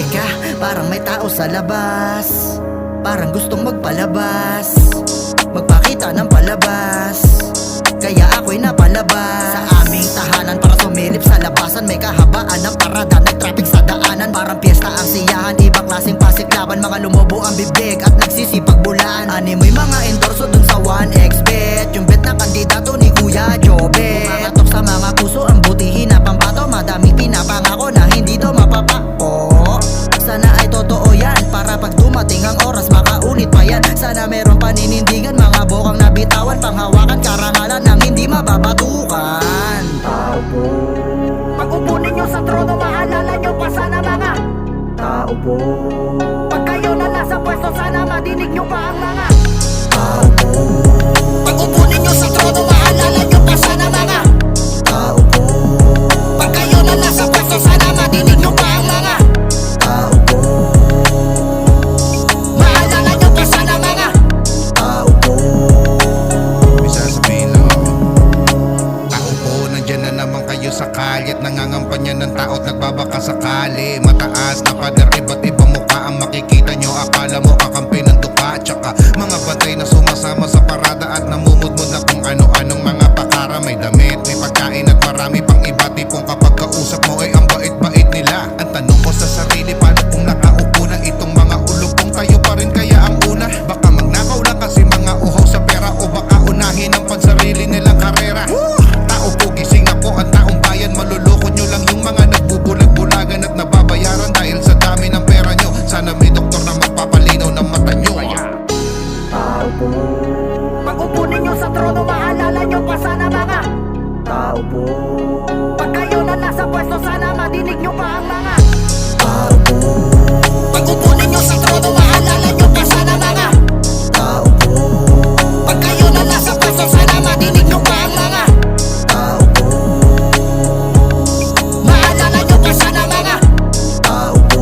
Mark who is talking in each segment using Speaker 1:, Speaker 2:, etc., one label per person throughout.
Speaker 1: Teka, parang may tao sa labas. Parang gustong magpalabas, magpakita ng palabas. Kaya ako'y napalabas sa aming tahanan para sumilip sa labasan. May kahabaan ng parada, nag-traffic sa daanan. Parang piyesta ang siyahan, ibang klaseng pasiklaban. Mga lumubo ang bibig at nagsisipagbulaan. Animoy mga endorso dun sa 1xbet, yung bet na kandidato ni Kuya Jobet. Kumangatok sa mga puso ang butihin na pambato. Madaming pinapangako na hindi daw mapapao. Sana ay totoo yan, para pag dumating ang oras makaulit pa yan. Sana meron paninindigan, mga bokang nabitawan. Panghawakan karangalan ng hindi mababatukan.
Speaker 2: Tao po,
Speaker 1: Pag upo ninyo sa trono, maalala nyo pa sana mga
Speaker 2: tao po,
Speaker 1: pag kayo na nasa pwesto, sana madinig nyo pa ang mga
Speaker 2: tao po,
Speaker 1: pag upo ninyo sa trono, maalala nyo pa sana mga
Speaker 2: tao po,
Speaker 1: pag kayo na nasa pwesto, sana madinig nyo pa ang mga
Speaker 2: tao po,
Speaker 1: maalala nyo pa sana mga
Speaker 2: tao po.
Speaker 3: May sasabihin lang ako. Tao po, nandyan na naman kayo sa kalyat. Nangangampanya ng tao't nagbabaka sakali. Mataas na pader, iba't ibang mukha ang makikita nyo. Akala mo kakampi ng duka. Tsaka mga batay na sumasama sa parada at namumudmod na kung ano-anong mga pakara. May damit, may pagkain at marami pang iba. Tipong kapag kausap mo ay ang bait-bait nila. Ang tanong ko sa sarili, paano kung nakaupo na itong mga ulupong? Tayo pa rin kaya ang una? Baka magnakaw lang kasi mga uhaw sa pera, o baka unahin ang pansarili nilang karera. Tao po, gising na po ang taong bayan. Maluloko nyo lang yung mga nagbubulag-bulagan at nababayaran dahil sa dami ng pera nyo. Sana may doktor na magpapalinaw ng mata nyo.
Speaker 2: Tao po,
Speaker 1: pag upo ninyo sa trono, maalala nyo pa sana mga
Speaker 2: tao po,
Speaker 1: pag kayo na nasa pwesto, sana madinig nyo pa ang mga
Speaker 2: tao po,
Speaker 1: pag upo ninyo sa trono, maalala nyo pa sana mga
Speaker 2: tao po,
Speaker 1: pag kayo na nasa pwesto, sana madinig nyo pa ang mga
Speaker 2: tao po,
Speaker 1: maalala nyo pa sana mga
Speaker 2: tao po.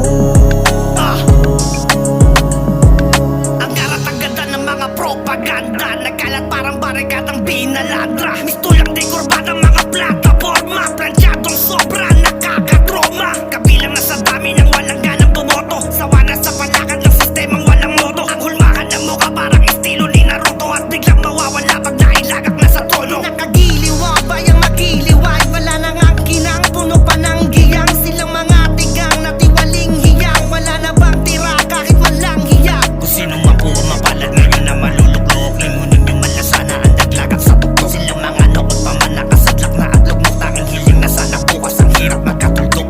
Speaker 1: Ang karat ang ganda ng mga propaganda, nagkalat parang barikadang binaladra. Mistulang dekorbada mga plataforma, plansyadong sobra nakakatroma. Kabilang na sa dami ng walang ganang bumoto, sawa na sa palakad ng sistemang walang modo. Ang hulmahan ng mukha parang estilo ni Naruto, at biglang mawawala pag nailagak na sa tono. Nakagiliwang bayang magiliway, wala nang ang kinang, puno pa ng giyang. Silang mga tigang na tiwaling hiyang, wala na bang tira kahit man lang hiya. Kung sino man po ang mapalad ngayon na maluluklok, limunin yung malasana ang naglagak sa tuktok. Silang mga noon pa man nakasadlak na at lugmok, tanging hiling na sana bukas ang hirap magkatuldok.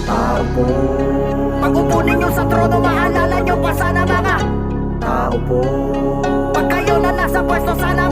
Speaker 2: Tao po,
Speaker 1: Pag upo ninyo sa trono, maalala nyo pa sana mga
Speaker 2: tao po,
Speaker 1: pag kayo na nasa pwesto, sana